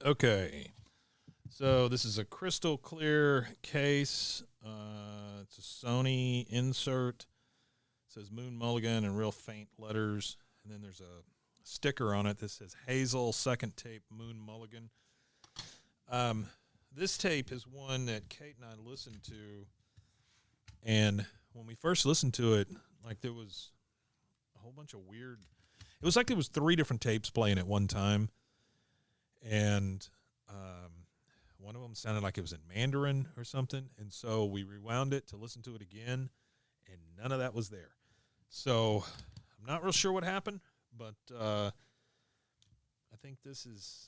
Okay. So this is a crystal clear case. It's a Sony insert. It says Moon Mulligan in real faint letters. And then there's a sticker on it that says Hazel second tape Moon Mulligan. This tape is one that Kate and I listened to. And when we first listened to it, like there was a whole bunch of weird. It was like there was 3 different tapes playing at one time. And one of them sounded like it was in Mandarin or something. And so we rewound it to listen to it again, and none of that was there. So I'm not real sure what happened, but I think this is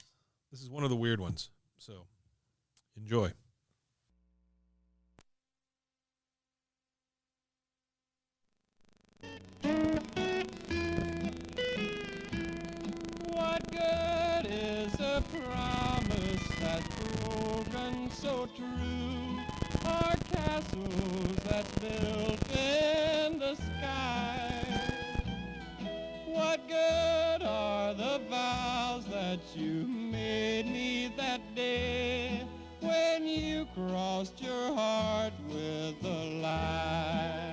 one of the weird ones. So enjoy. What good is a promise that's broken so true, or castles that's built in the sky? What good are the vows that you made me that day when you crossed your heart with a lie?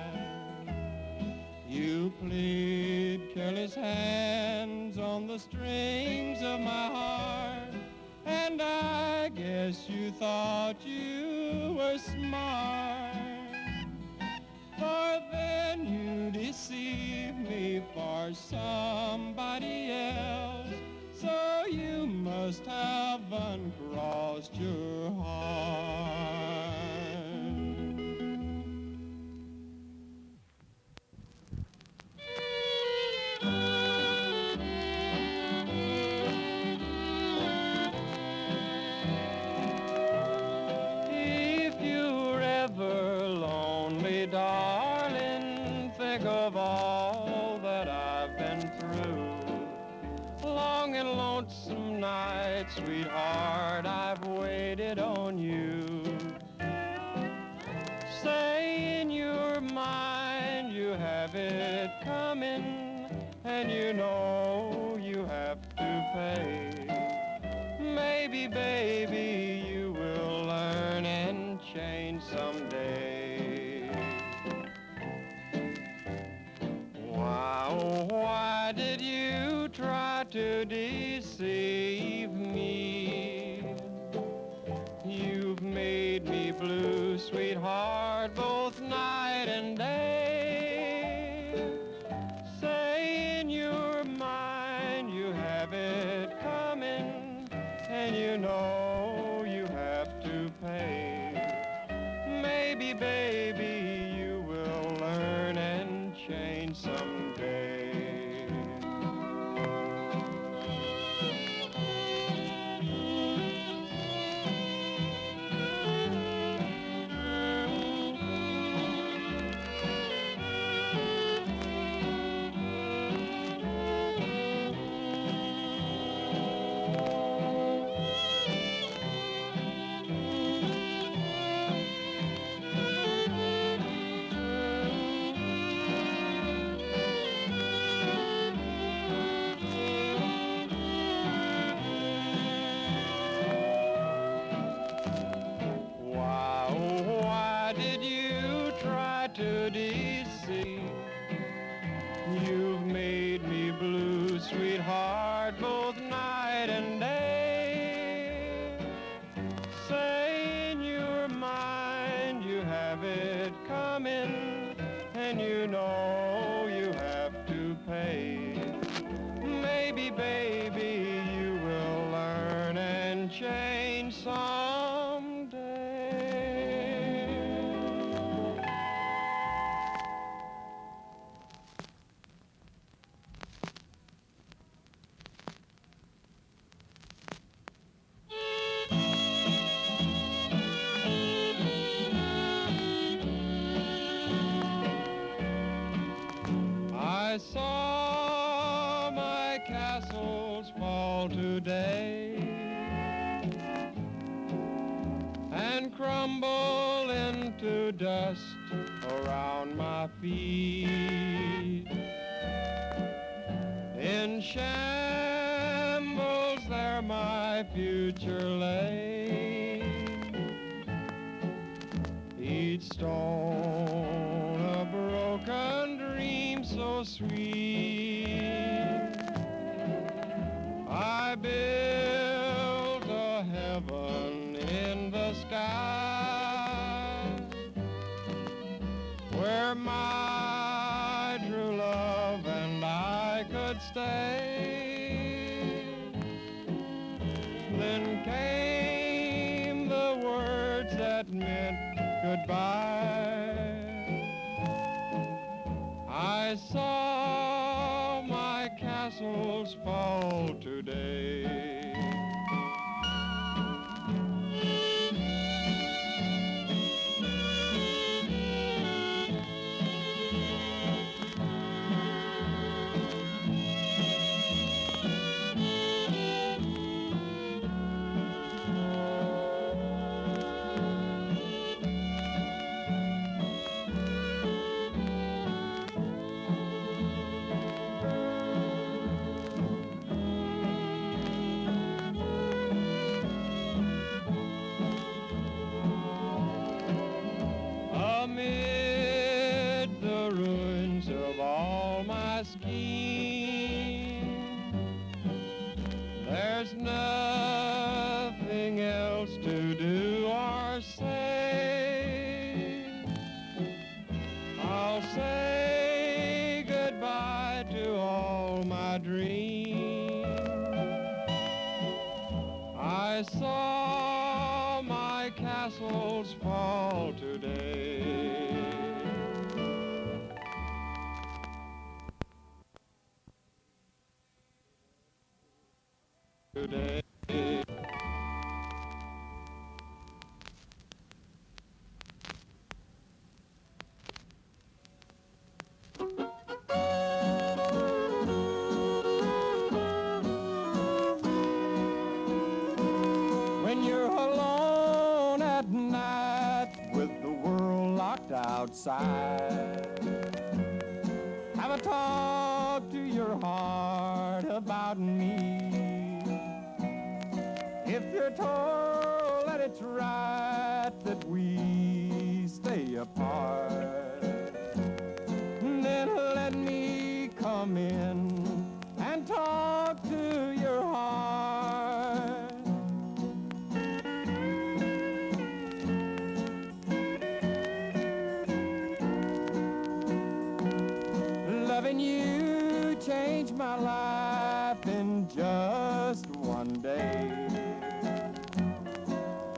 You played careless hands on the strings of my heart, and I guess you thought you were smart. For then you deceived me for somebody else, so you must have uncrossed your heart. If you're ever lonely, darling, think of all that I've been through. Long and lonesome nights, sweetheart, I've waited on you. Say in your mind you have it coming, and you know you have to pay. Maybe, baby, you will learn and change someday. Why, oh, why did you try to deceive me? You've made me blue, sweetheart, both night and day. Say in your mind you have it coming, and you know you have to pay. Maybe, baby, you will learn and change someday. Why, oh, why did you try to deceive? You've made me blue, sweetheart, both night and day. Say in your mind you have it coming, and you know you have to pay. Maybe, baby, you will learn and change someday. I saw my castles fall today and crumble into dust around my feet. In shambles there my my future lay. Each stone a broken dream so sweet. I built a heaven in the sky where my true love and I could stay. Then came the words that meant goodbye. I saw my castles fall today. Amid the ruins of all my schemes, there's nothing else to do or say. I'll say goodbye to all my dreams. I saw my castles fall today. Today. When you're alone at night with the world locked outside, have a talk to your heart about me. If you're told that it's right that we stay apart, then let me come in and talk to your heart. Loving you changed my life in just one day.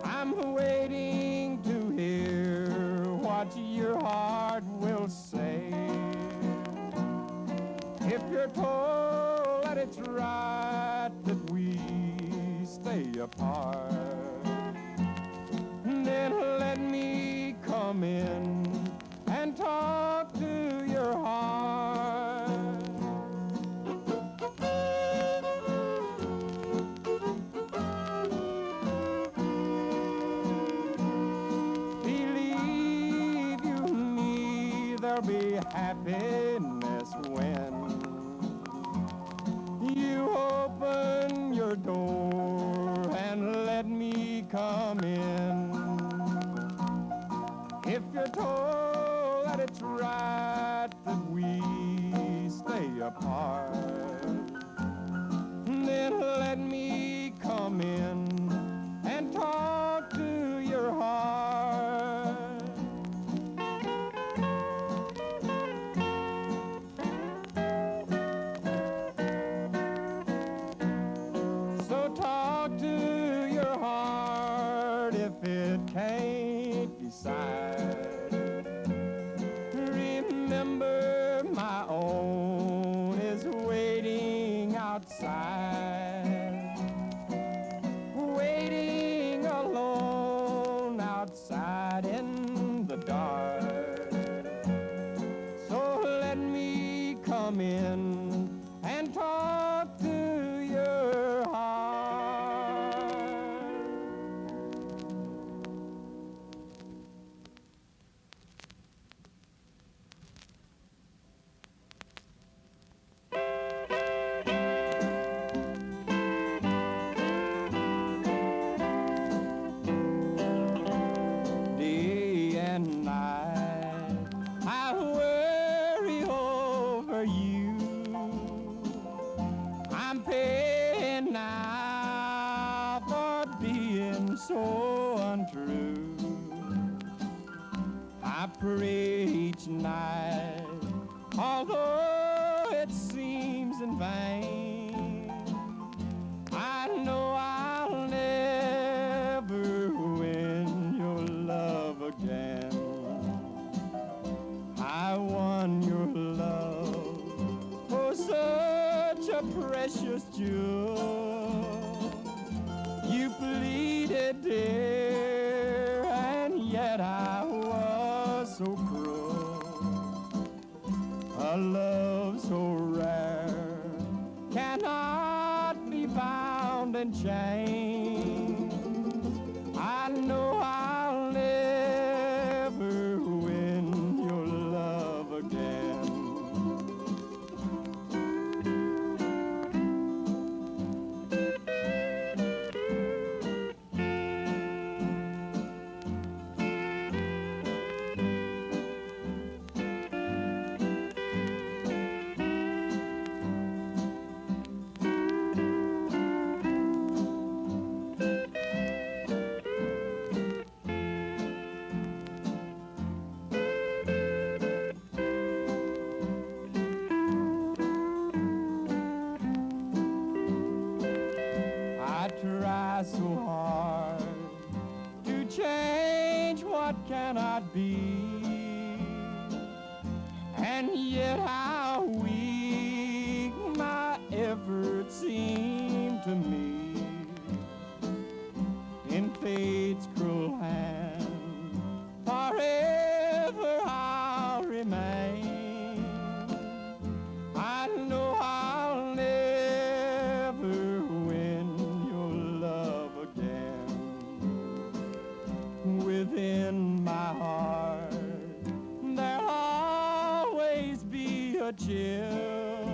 I'm waiting to hear what your heart will say. If you're told that it's right that we stay apart, then let me come in and talk to your heart. Believe you me, there'll be happiness when you open your door and let me come in. If you're told that it's right that we stay apart, then let me come in and talk to your heart. So talk to your heart if it can't decide. Remember my own is waiting outside, waiting alone outside in the dark. So let me come in and talk to your heart. pray each night, although it seems in vain. I know I'll never win your love again. I won your love, oh, such a precious jewel. You pleaded, dear, and yet I was so cruel. A love so rare cannot be bound and chained. I know I'll never win your love again. I try so hard to change what cannot be, and yet how weak my efforts seem to me. In fate's cruel hand, forever I'll remain. I know I'll never win your love again. Within my heart, there'll always be a chill,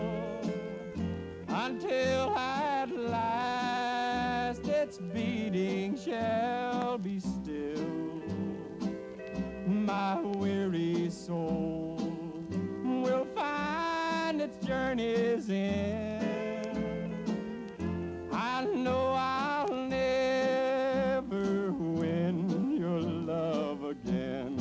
until at last its beating shall be still. My weary soul will find its journey's end. I know I'll never win your love again.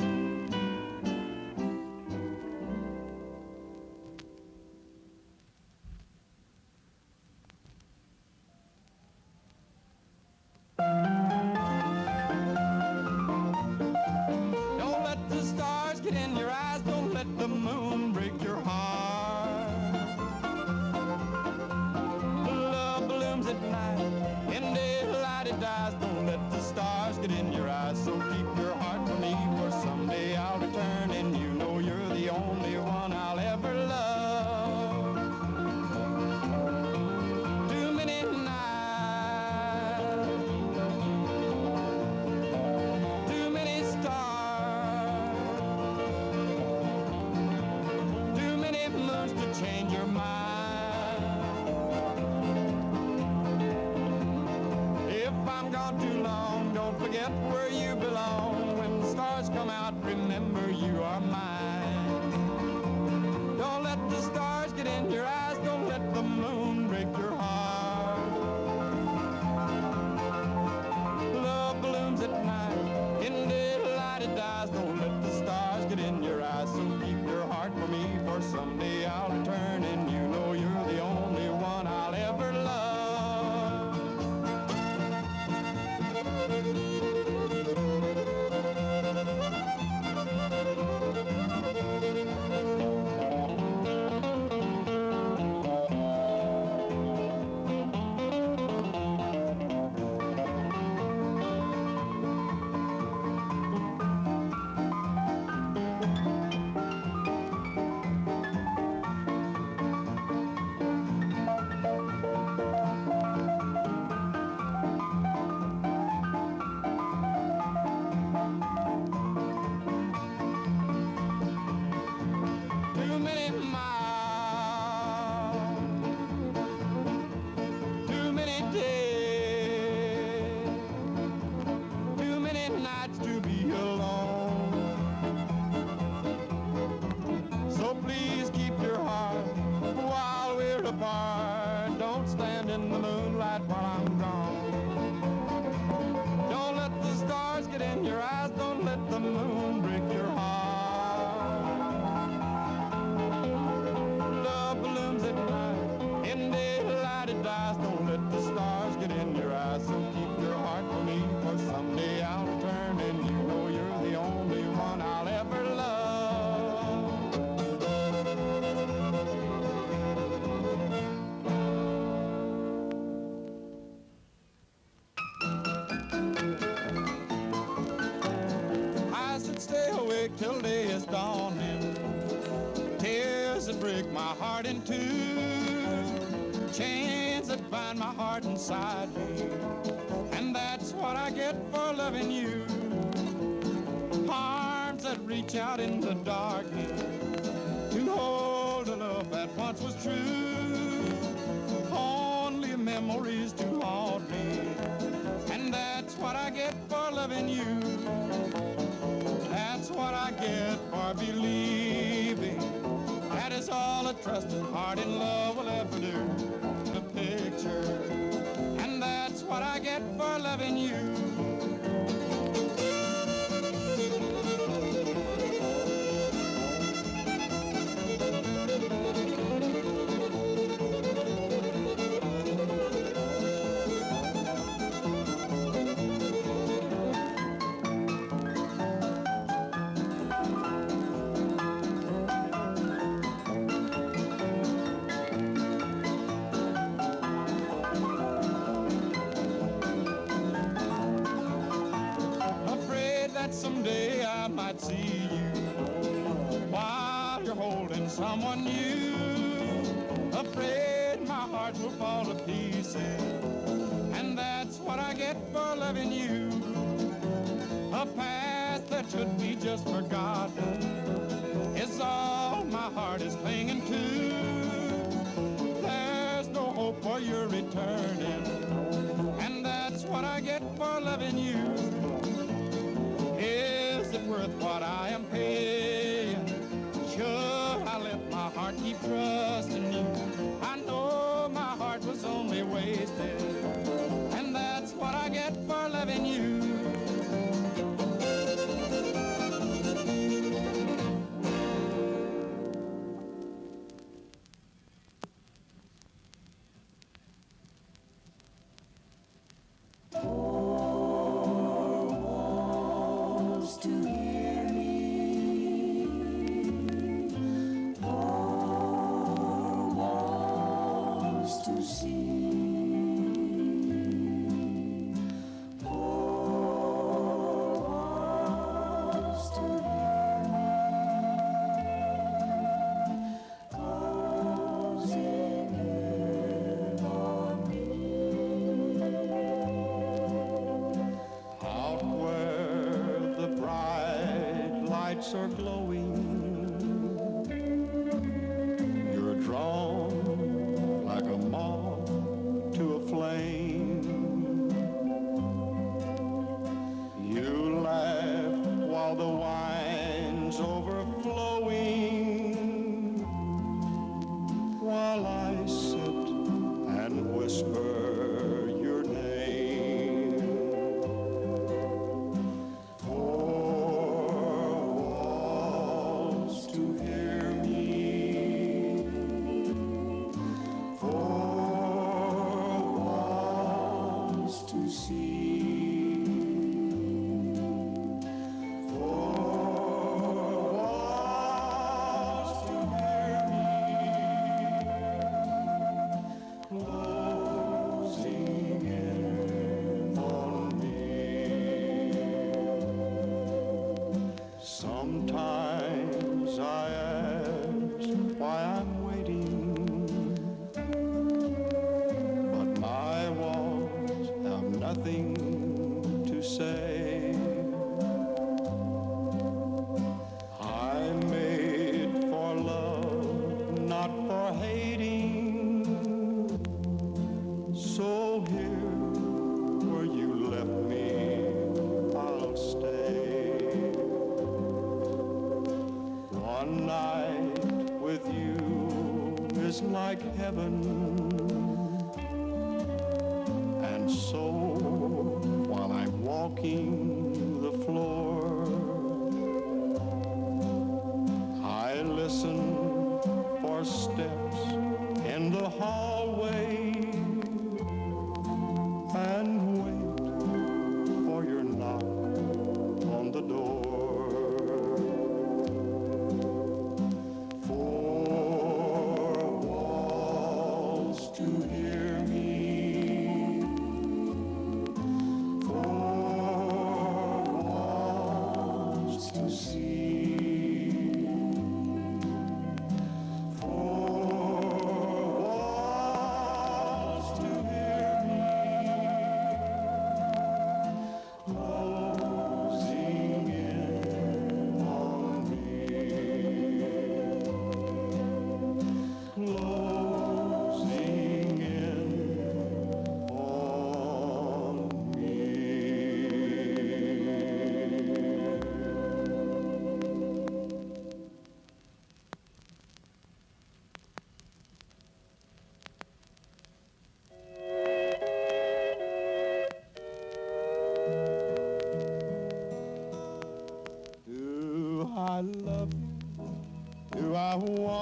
Don't let the stars get in your eyes, don't let the moon break your heart. Love blooms at night, in daylight it dies. Don't let the stars get in your eyes, so keep your heart for me, for someday I'll return and you know you're the only one I'll ever love. Too many nights, too many stars, too many moons to change your mind. If I'm gone too long, don't forget where you belong. When the stars come out, remember you are mine. Don't let the stars get in your eyes, don't let the moon break your heart. Love blooms at night, in daylight it dies. Don't let the stars get in your eyes, so keep your heart for me, for someday I'll return and you know you're the only one I'll ever love. till day is dawning. Tears that break my heart in two, chains that bind my heart inside me, and that's what I get for loving you. Arms that reach out in the darkness to hold a love that once was true, only memories to haunt me, and that's what I get for loving you. That's what I get for believing. That is all a trusted heart in love will ever do. A picture, and that's what I get for loving you. Someday I might see you while you're holding someone new. Afraid my heart will fall to pieces, and that's what I get for loving you. A past that should be just forgotten is all my heart is clinging to. There's no hope for your returning, and that's what I get for loving you. Is it worth what I am paying? Should I let my heart keep trusting you? I know my heart was only wasted, and that's what I get for loving you. Are glowing, you're drawn like a moth to a flame. You laugh while the wine's overflowing, while I sit and whisper your name. Sometimes I ask why I'm waiting, but my walls have nothing to say. I'm made for love, not for hating. So here, where you left me, I'll stay. One night with you is like heaven, and so while I'm walking the floor, I listen for steps in the hallway and wait for your knock on the door. See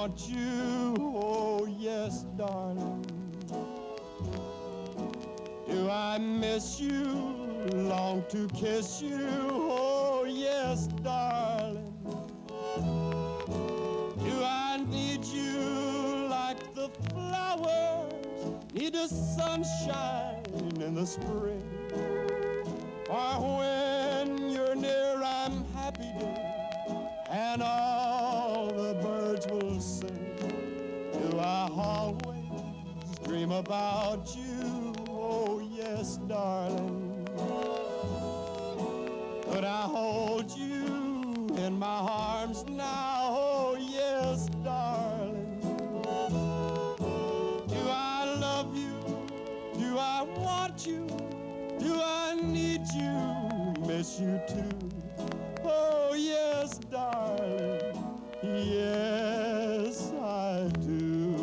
want you, oh yes, darling. Do I miss you, long to kiss you, oh yes, darling. Do I need you like the flowers need the sunshine in the spring? For when you're near, I'm happy, dear, and all the birds will sing. Do I always dream about you? Oh, yes, darling. Could I hold you in my arms now? Oh, yes, darling. Do I love you? Do I want you? Do I need you, miss you too? Oh, yes, darling, yes, I do.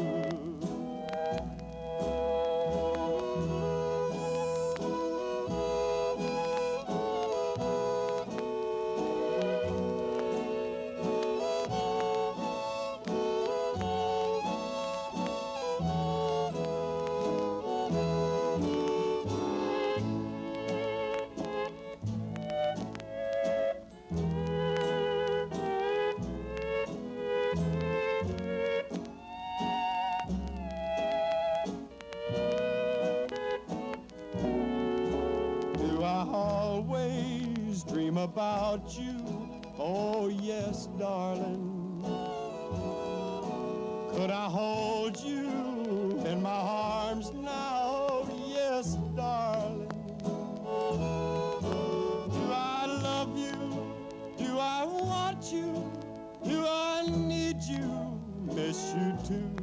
Always dream about you, oh yes, darling. Could I hold you in my arms now, oh yes, darling. Do I love you? Do I want you? Do I need you, miss you too?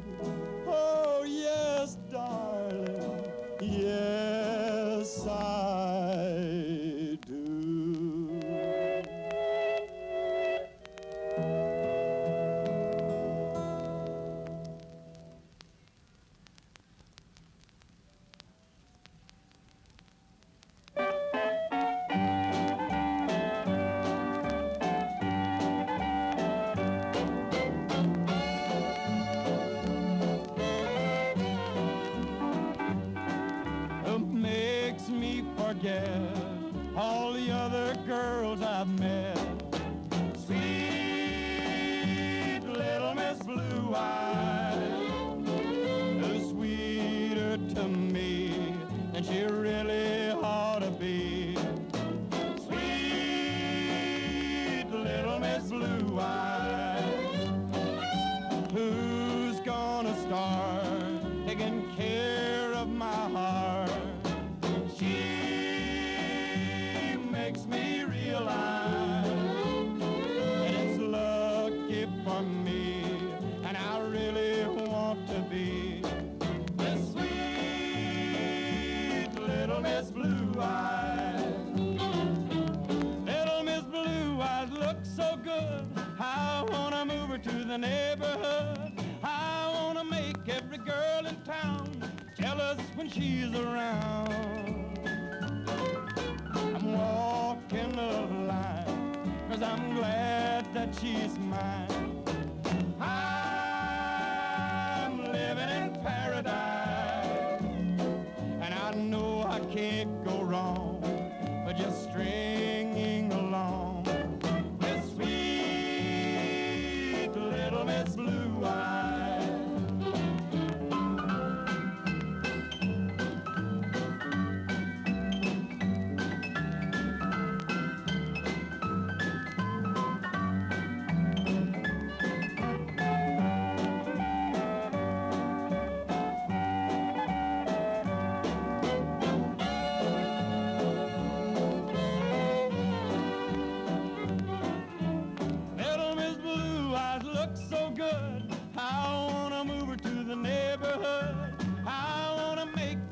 Oh yes, darling, yes, I do. Makes me forget all the other girls I've met. Sweet little Miss Blue Eyes, is sweeter to me than she really ought to be. Sweet little Miss Blue Eyes, who's gonna start taking care of my heart? She makes me realize that it's lucky for me, and I really want to be this sweet little Miss Blue Eyes. Little Miss Blue Eyes looks so good, I wanna move her to the neighborhood. I wanna make every girl in town jealous when she's around. I'm walking a line, 'cause I'm glad that she's mine. I'm living in paradise, and I know I can't go wrong but just stringing along with sweet little Miss Blue Eyes.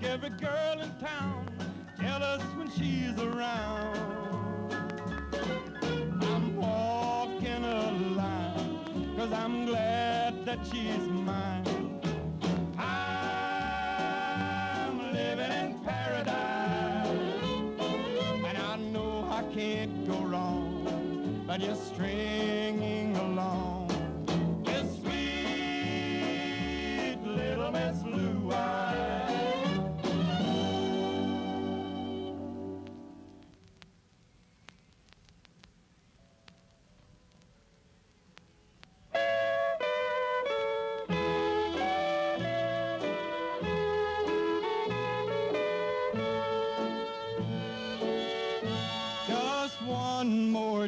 Every girl in town jealous when she's around. I'm walking a line, 'cause I'm glad that she's mine. I'm living in paradise, and I know I can't go wrong by just stringing along this sweet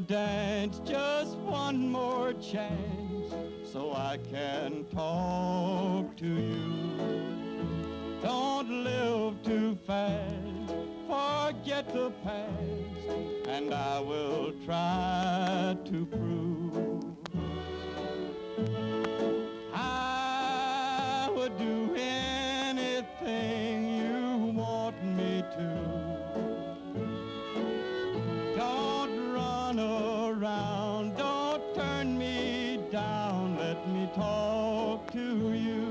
dance, just one more chance, so I can talk to you. Don't live too fast, forget the past, and I will try to prove I would do anything you want me to. Don't run around, don't turn me down, let me talk to you.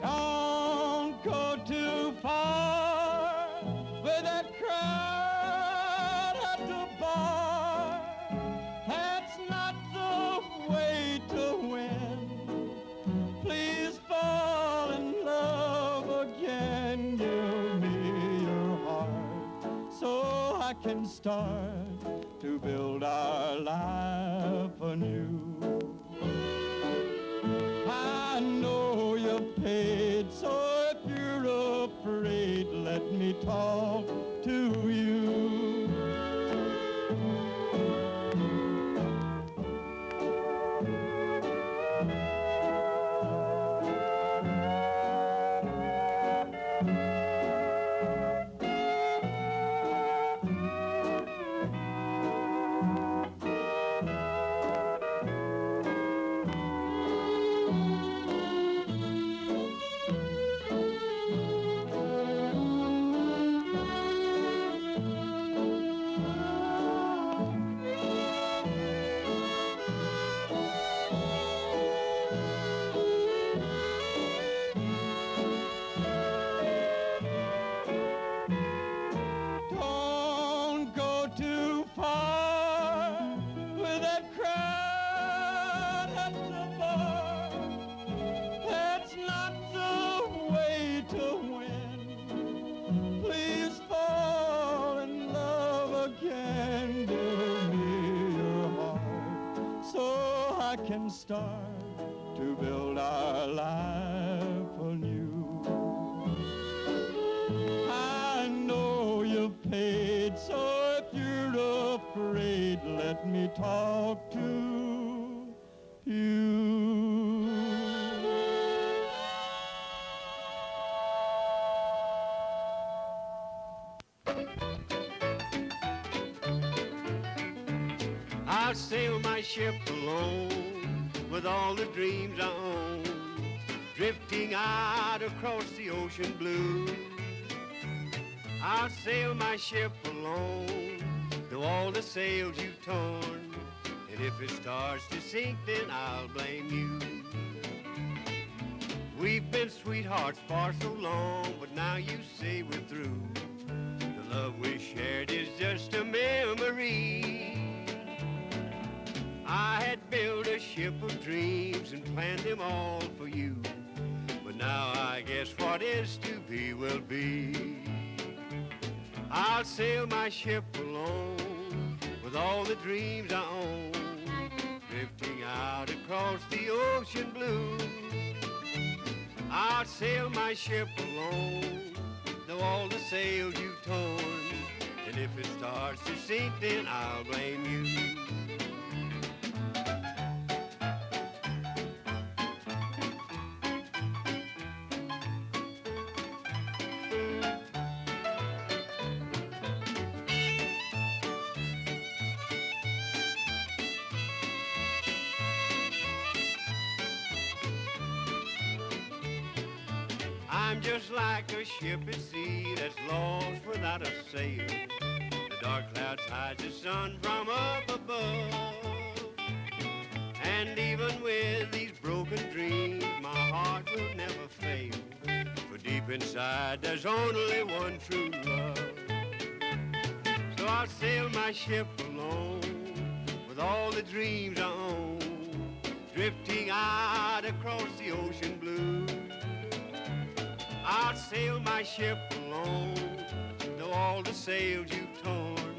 Don't go too far with that crowd at the bar. That's not the way to win. Please fall in love again. Give me your heart so I can start to build our life anew. I know you're paid, so if you're afraid, let me talk to you. Don't go too far with that crowd at the bar. That's not the way to win. Please fall in love again. Give me your heart so I can start to build our life anew. I know you're paid, so if you're afraid, let me talk to you. I'll sail my ship alone with all the dreams I own, drifting out across the ocean blue. I'll sail my ship alone, though all the sails you've torn, and if it starts to sink, then I'll blame you. We've been sweethearts for so long, but now you say we're through. The love we shared is just a memory. I had built a ship of dreams and planned them all for you, but now I guess what is to be will be. I'll sail my ship alone with all the dreams I own, drifting out across the ocean blue. I'll sail my ship alone, though all the sails you've torn, and if it starts to sink, then I'll blame you. I'm just like a ship at sea that's lost without a sail. The dark clouds hide the sun from up above. And even with these broken dreams, my heart will never fail. For deep inside, there's only one true love. So I'll sail my ship alone with all the dreams I own, drifting out across the ocean blue. I'll sail my ship alone, though all the sails you've torn,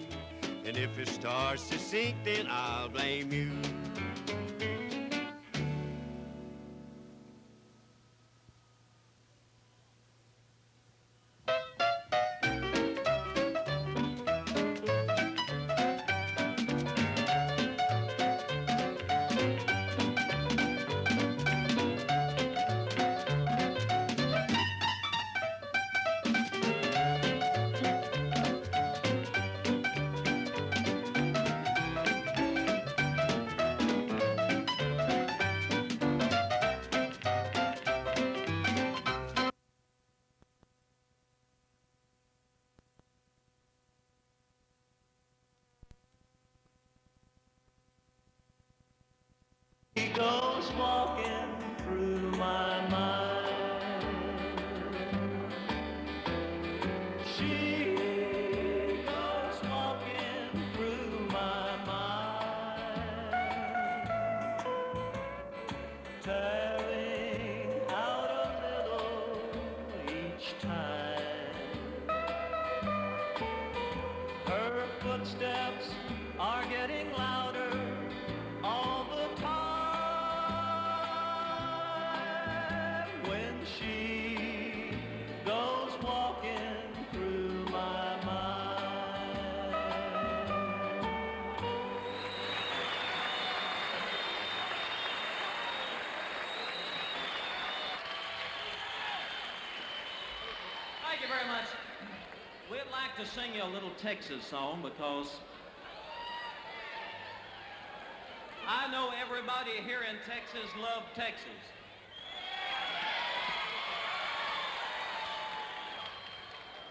and if it starts to sink, then I'll blame you. Goes walking through my mind. She goes walking through my mind, tearing out a little each time. Her footsteps are getting louder all the time. She goes walking through my mind. Thank you very much. We'd like to sing you a little Texas song because I know everybody here in Texas loves Texas.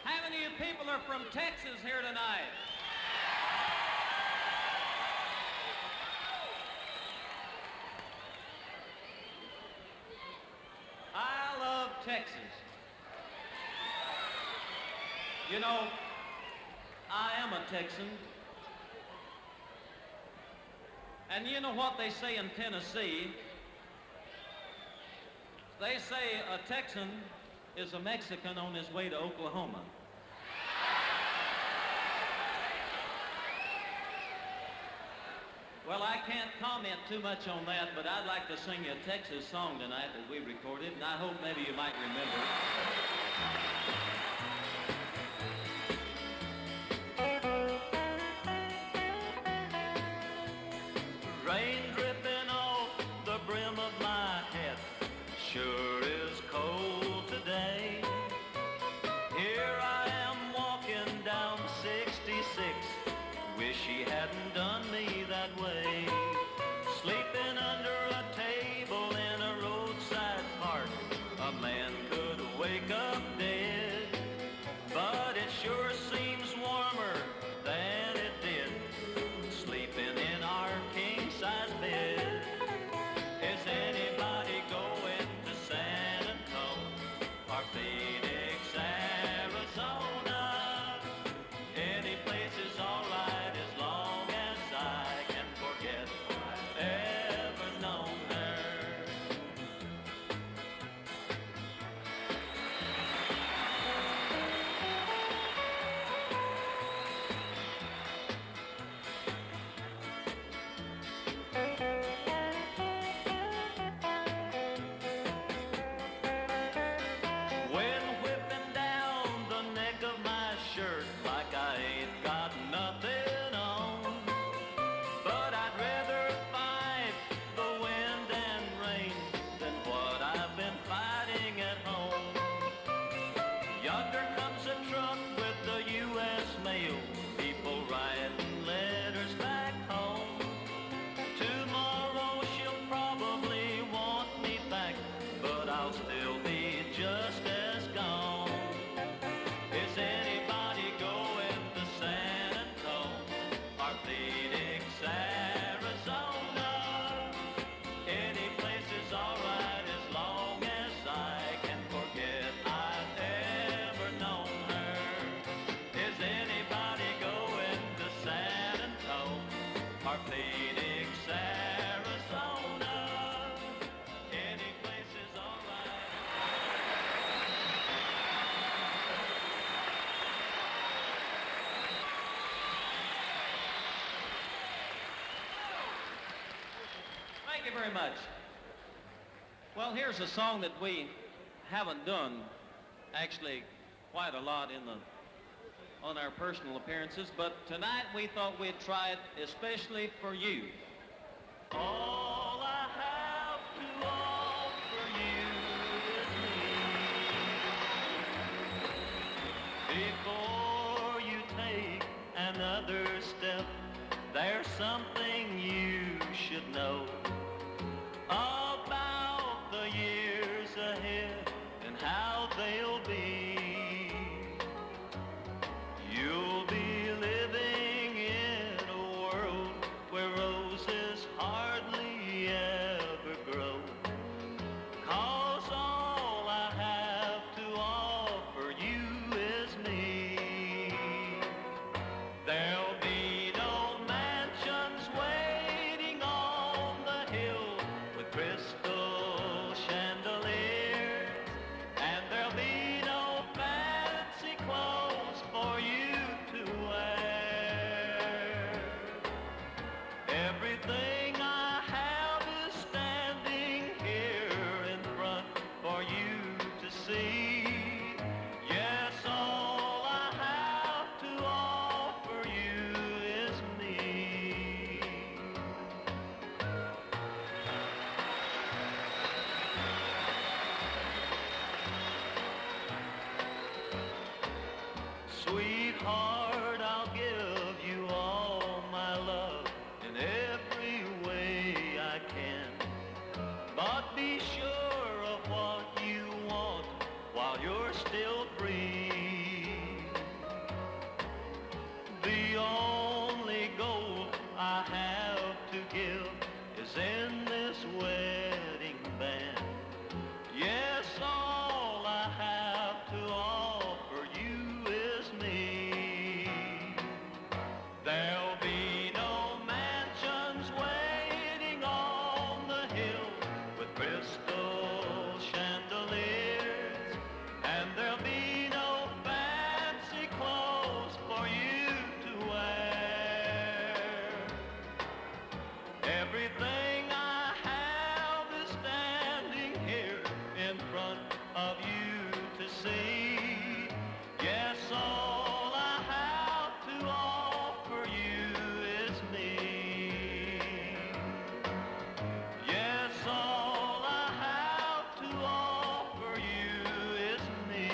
How many of you people are from Texas here tonight? I love Texas. You know, I am a Texan. And you know what they say in Tennessee? They say a Texan is a Mexican on his way to Oklahoma. Well, I can't comment too much on that, but I'd like to sing you a Texas song tonight that we recorded, and I hope maybe you might remember it. Rain dripping off the brim of my hat, sure is cold today. Here I am walking down 66, wish he hadn't done me that way. Sleeping under a table in a roadside park, a man could wake up dead. But it sure seems warmer than it did, sleeping in our king-size bed. Is anybody going to San Antonio or Phoenix, Arizona? Any place is all right as long as I can forget I've ever known her. Wind whipping down the neck of my shirt like I ain't got nothing on. But I'd rather fight the wind and rain than what I've been fighting at home. Yonder comes a truck with the U.S. mail, people writing letters back home. Tomorrow she'll probably want me back, but I'll still be just as gone. Is anybody going to San Antonio or Phoenix, Arizona? Any place is all right as long as I can forget I've ever known her. Is anybody going to San Antonio or Phoenix, Arizona? Any place is all right. Thank you very much. Well, here's a song that we haven't done actually quite a lot on our personal appearances, but tonight we thought we'd try it especially for you. All I have to offer you is me. Before you take another step, there's something you should know about the years ahead and how they'll be. You'll be living in a world where roses hardly ever Sweetheart, I'll give you all my love in every way I can. But be sure of what you want while you're still free. The only gold I have to give is in this wedding band. Yes, all I have to offer you is me. There'll be no mansions waiting on the hill with crystal chandeliers, and there'll be no fancy clothes for you to wear. Everything I have is standing here in front of you to see. Yes, all I have to offer you is me. Yes, all I have to offer you is me.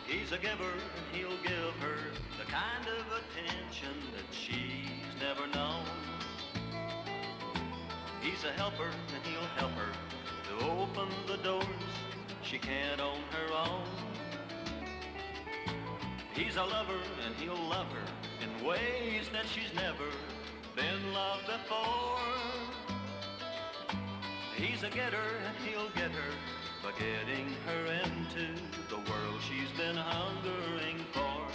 He's a giver and he'll give her the kind of attention that she's never known. He's a helper and he'll help her to open the doors she can't on her own. He's a lover and he'll love her in ways that she's never been loved before. He's a getter and he'll get her by getting her into the world she's been hungering for.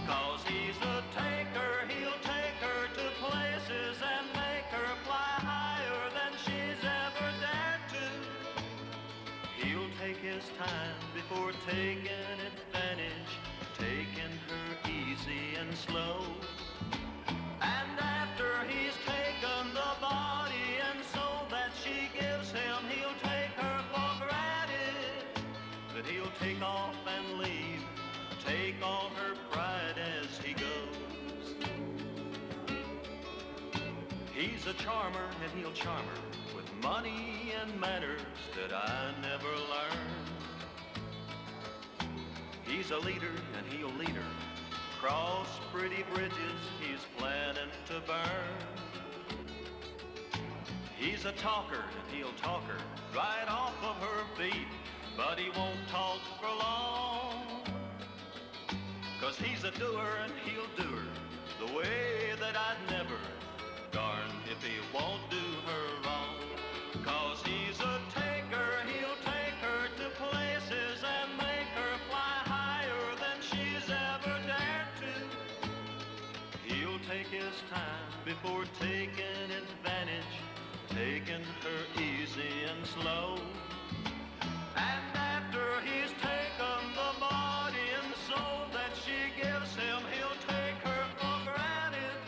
'Cause he's a taker, he'll take her to places and make her fly higher than she's ever dared to. He'll take his time before taking advantage, taking her easy and slow. And after he's taken the body and soul that she gives him, he'll take her for granted. But he'll take off and leave, take all her pride as he goes. He's a charmer and he'll charm her with money and manners that I never learned. He's a leader and he'll lead her cross pretty bridges he's planning to burn. He's a talker and he'll talk her right off of her feet, but he won't talk for long. 'Cause he's a doer and he'll do her the way that I'd never, darn if he won't do her wrong. 'Cause he's a taker, he'll take her to places and make her fly higher than she's ever dared to. He'll take his time before taking advantage, taking her easy and slow. And after he's taken the body and soul that she gives him, he'll take her for granted.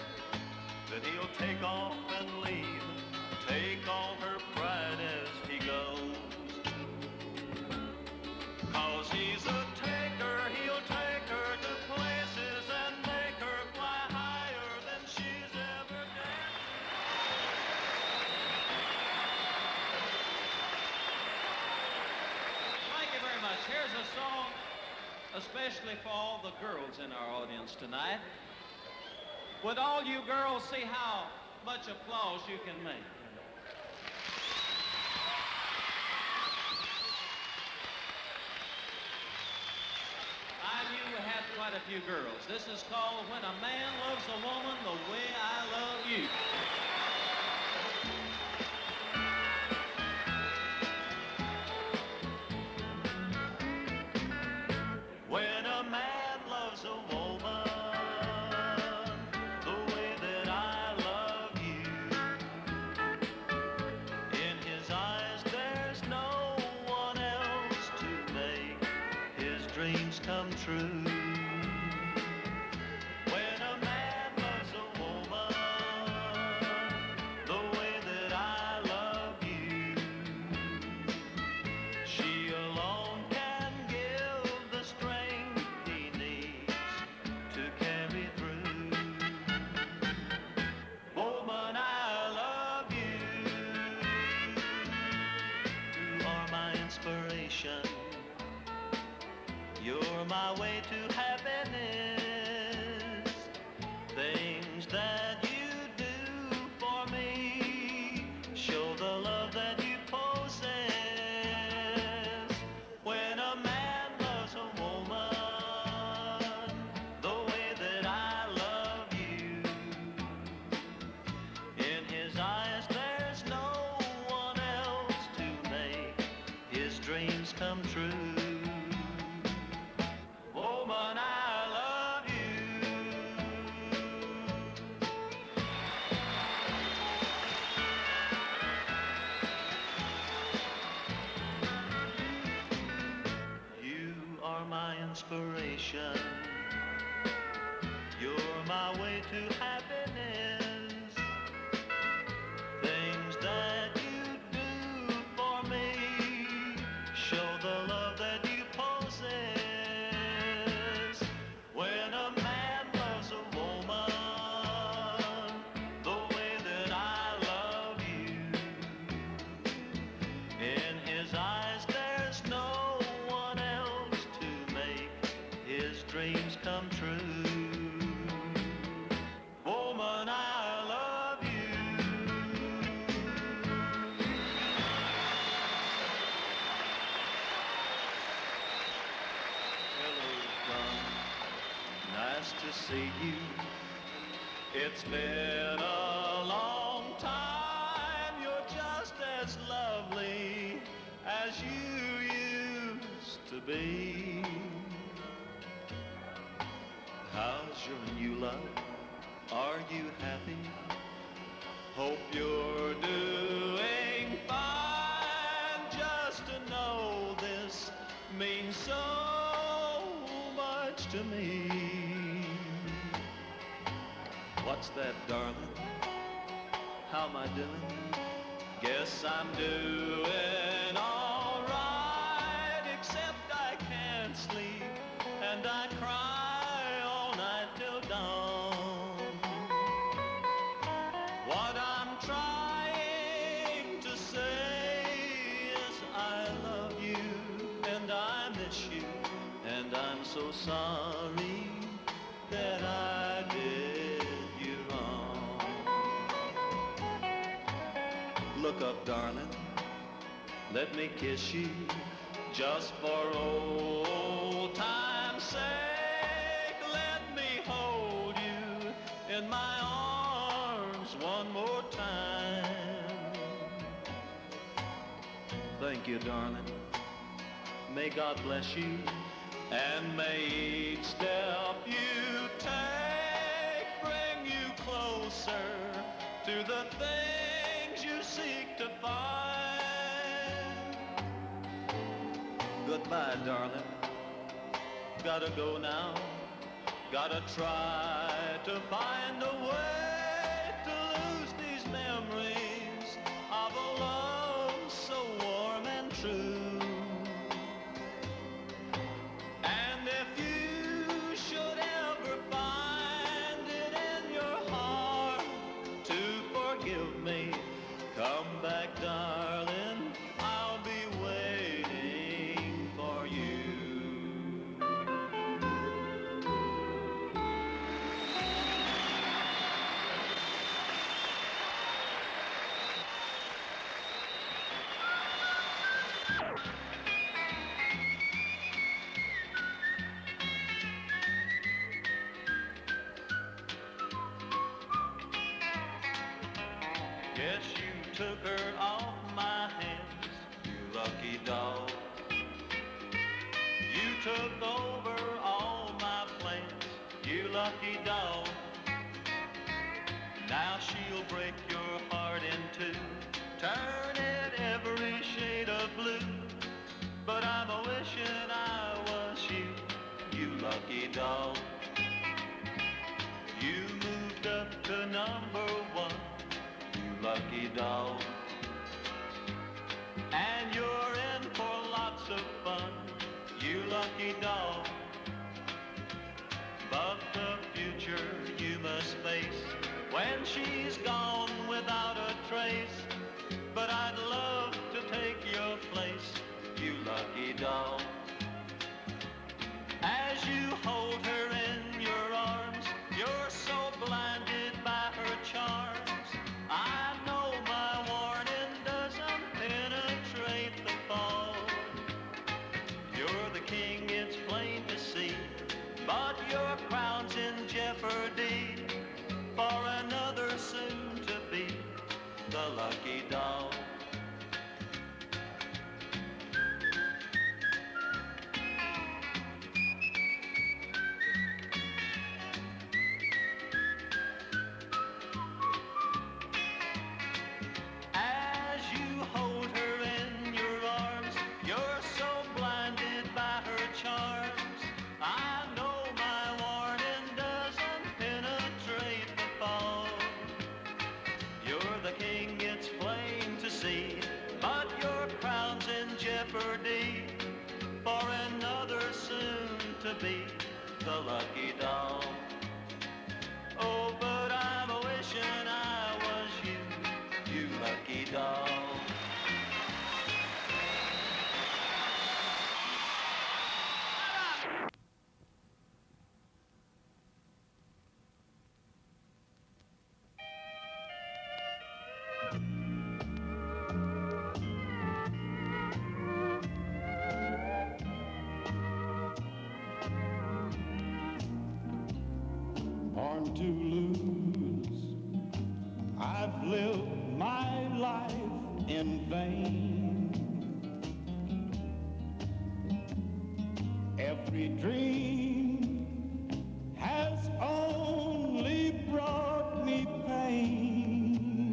Then he'll take off and leave, take all her pride as he goes. 'Cause he's a taker, he'll take her to places and make her fly higher than she's ever dared. Thank you very much. Here's a song especially for all the girls in our audience tonight. Would all you girls see how much applause you can make? I knew we had quite a few girls. This is called When a Man Loves a Woman the Way I Love You. When a man loves a woman the way that I love you, in his eyes there's no one else to make his dreams come true. When a man loves a woman the way that You're my way to happiness. Things that you do for me show the love that you possess. When a man loves a woman the way that I love you, in his eyes there's no one else to make his dreams come true. Woman, I love you. You are my inspiration. You're my way to happiness. Things that you do for me show the love that you possess. When a man loves a woman the way that I love you, in his eyes there's no one else to make his dreams come true. Woman, I love you. Hello, son. Nice to see you. It's been a long time. You're just as lovely as you used to be. How's your new love? Are you happy? Hope you're doing fine. Just to know this means so much to me. What's that, darling? How am I doing? Guess I'm doing all right, except I can't sleep and I cry all night till dawn. What I'm trying to say is I love you and I miss you, and I'm so sorry that I did you wrong. Look up, darling, let me kiss you just for old time's sake. Let me hold you in my arms one more time. Thank you, darling. May God bless you, and may each step you take bring you closer to the things you seek to find. Goodbye, darling. Gotta go now. Gotta try to find a way to lose these memories of a love so warm and true. And if you should ever find it in your heart to forgive me, come back, darling. I'll be waiting for you. Guess you took her off my hands, you lucky dog. You took over all my plans, you lucky dog. Now she'll break your heart in two, turn it every shade of blue. But I'm a wishing I was you, you lucky dog. You moved up to number one, you lucky dog. And you're in for lots of fun, you lucky dog. But the future you must face when she's gone without a trace. But I'd love to take your place, you lucky dog. the lucky dog. As you hold her in your arms, you're so blinded by her charms. I know my warning doesn't penetrate the fog. You're the king, it's plain to see, but your crown's in jeopardy for another soon to be the lucky dog. Oh, but I'm wishing I was you lucky dog. Born to lose, I've lived my life in vain. Every dream has only brought me pain.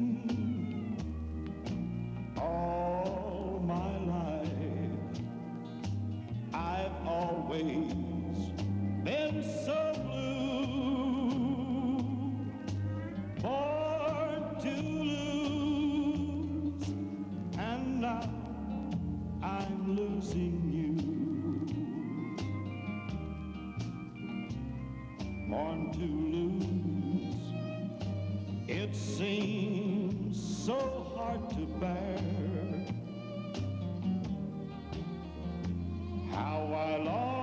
All my life, I've always been so blue, born to lose, and now I'm losing you. Born to lose, it seems so hard to bear. How I long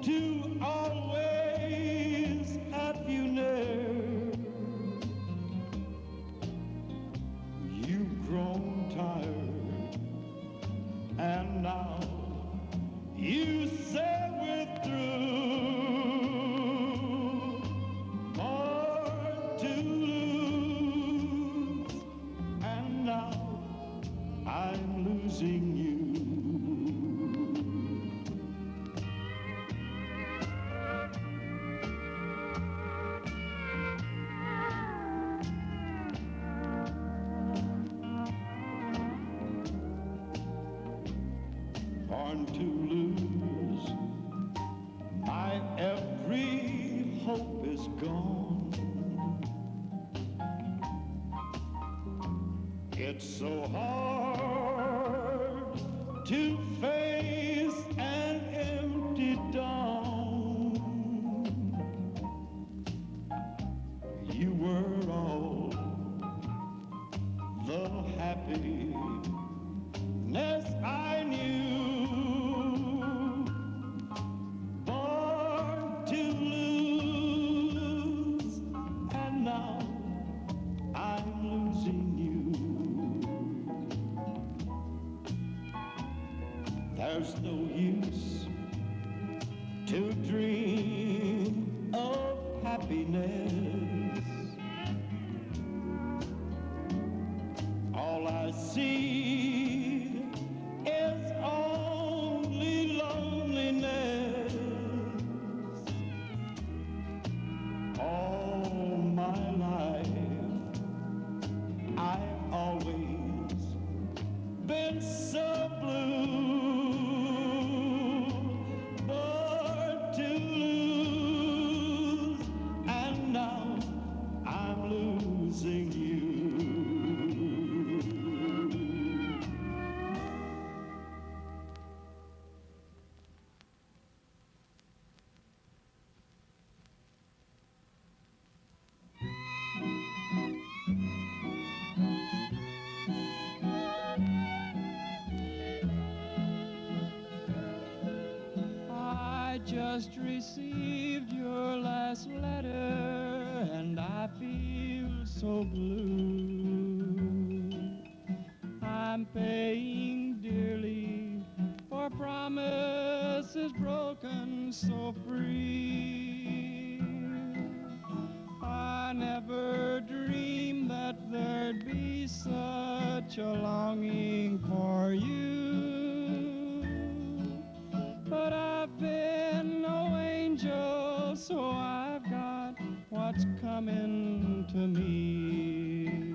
to always have you near. You've grown tired, and now you say we're through. Born to lose, and now I'm losing you. Born to lose, my every hope is gone. It's so hard to face an empty dawn. You were all the happiness I knew. Born to lose, and now I'm losing you. There's no use to dream of happiness. All I see is only loneliness. All my life, I've always been so blue. Born to lose, and now I'm losing you. I just received your last letter, and I feel so blue. I'm paying dearly for promises broken so free. I never dreamed that be such a longing for you. But I've been no angel, so I've got what's coming to me.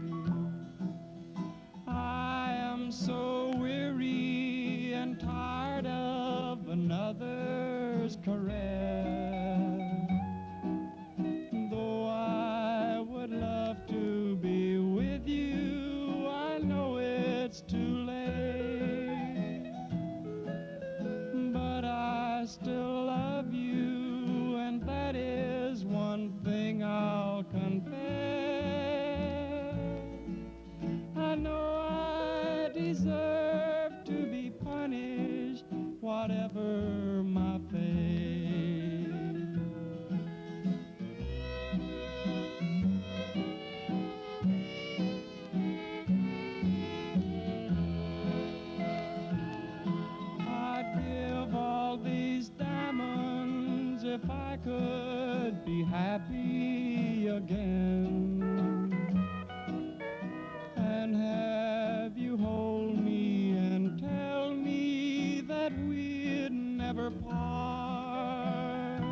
I am so weary and tired of another's caress. Though I would love to be with you, I know it's too late. But I still love you, and that is one thing I'll confess. I know I deserve to be punished, whatever my fate. I'd give all these diamonds if I could be happy again, and have you hold me and tell me that we'd never part.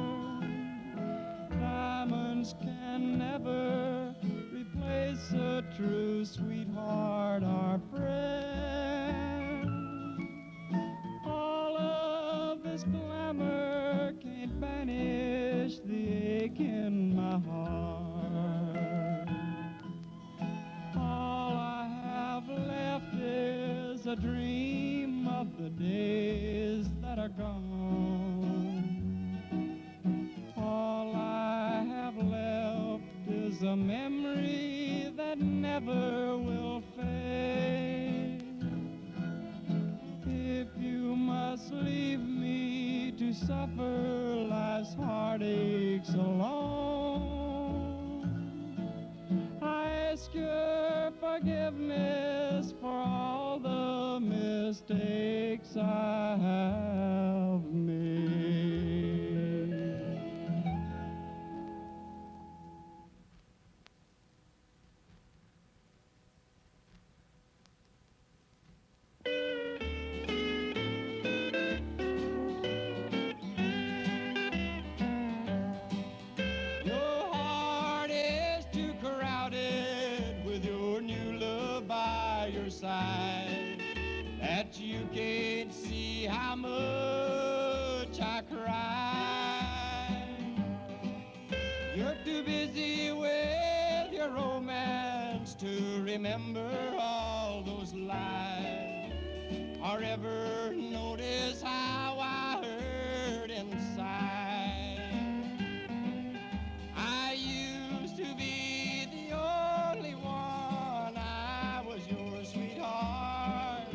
Diamonds can never replace a true sweetheart or friend. All of this glamour can't banish the ache in my heart. All I have left is a dream of the days that are gone. All I have left is a memory that never will fade. If you must leave me to suffer life's heartaches alone, I ask your forgiveness for all the mistakes I have made. Your heart is too crowded with your new love by your side, that you can't see how much I cry. You're too busy with your romance to remember all those lies, or ever notice how I hurt inside. I used to be the only one, I was your sweetheart.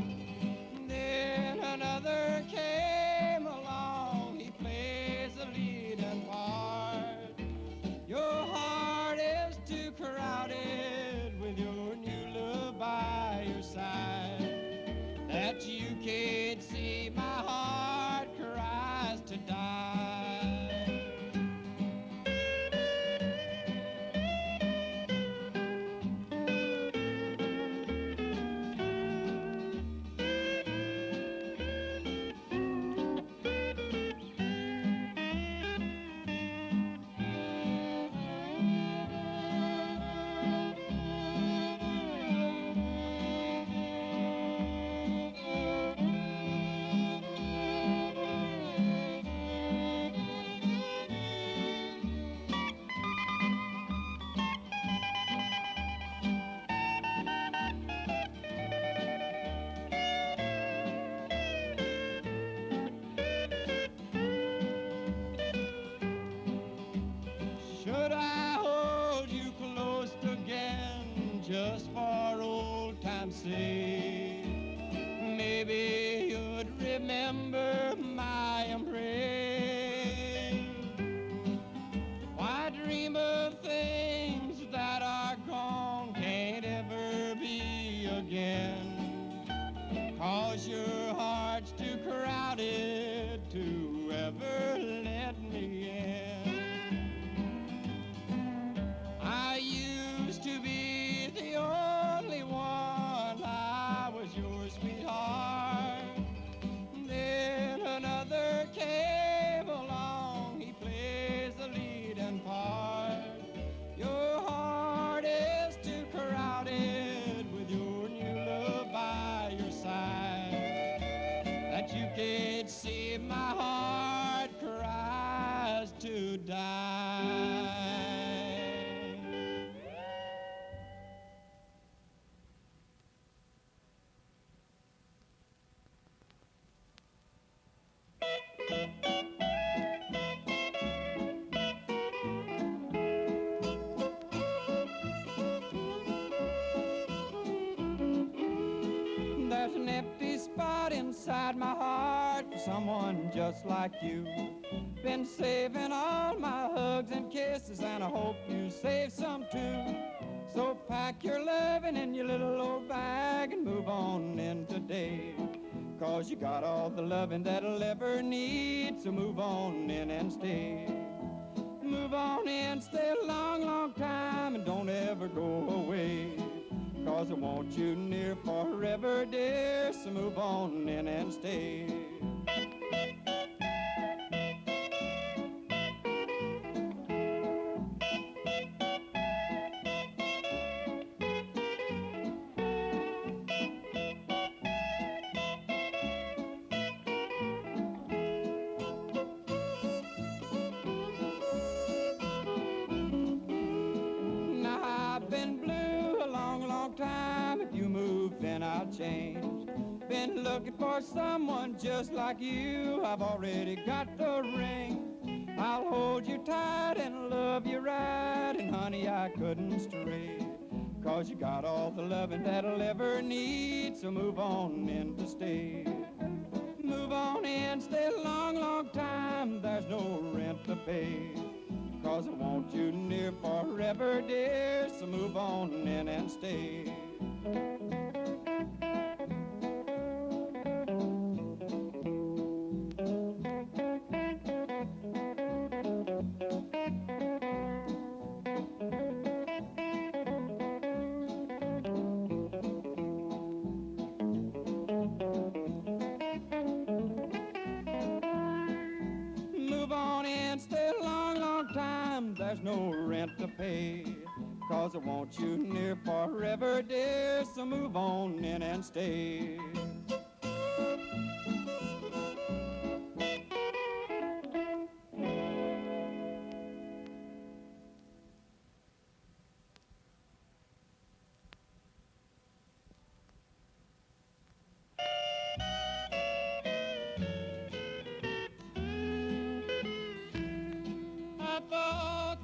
Then another came along, he plays the leading part. Your heart is too crowded with your new love by your side, that you can't see my heart cries to die. Should I hold you close again just for old time's sake? Maybe you'd remember my embrace. Why dream of things that are gone, can't ever be again? 'Cause your heart's too crowded to ever let me in. I used to be the only one, inside my heart for someone just like you. Been saving all my hugs and kisses, and I hope you save some too. So pack your loving in your little old bag and move on in today. 'Cause you got all the loving that I'll ever need, so move on in and stay. Move on in, stay a long, long time, and don't ever go away. 'Cause I want you near forever, dear, so move on in and stay. Change. Been looking for someone just like you. I've already got the ring. I'll hold you tight and love you right, and honey, I couldn't stray. 'Cause you got all the loving that I'll ever need, so move on in to stay. Move on in, stay a long, long time, there's no rent to pay. 'Cause I want you near forever, dear, so move on in and stay. There's no rent to pay. 'Cause I want you near forever, dear, so move on in and stay.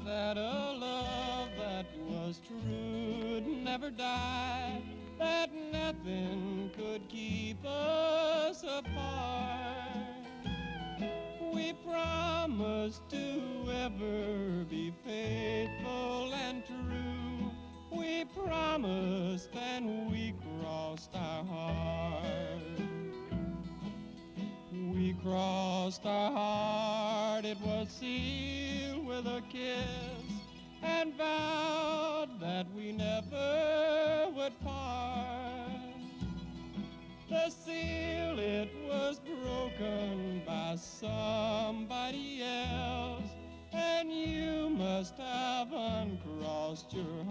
That a love that was true never died, that nothing could keep us apart. We promised to ever be faithful and true. We promised and we crossed our heart. We crossed our heart, it was sealed with a kiss, and vowed that we never would part. The seal, it was broken by somebody else, and you must have uncrossed your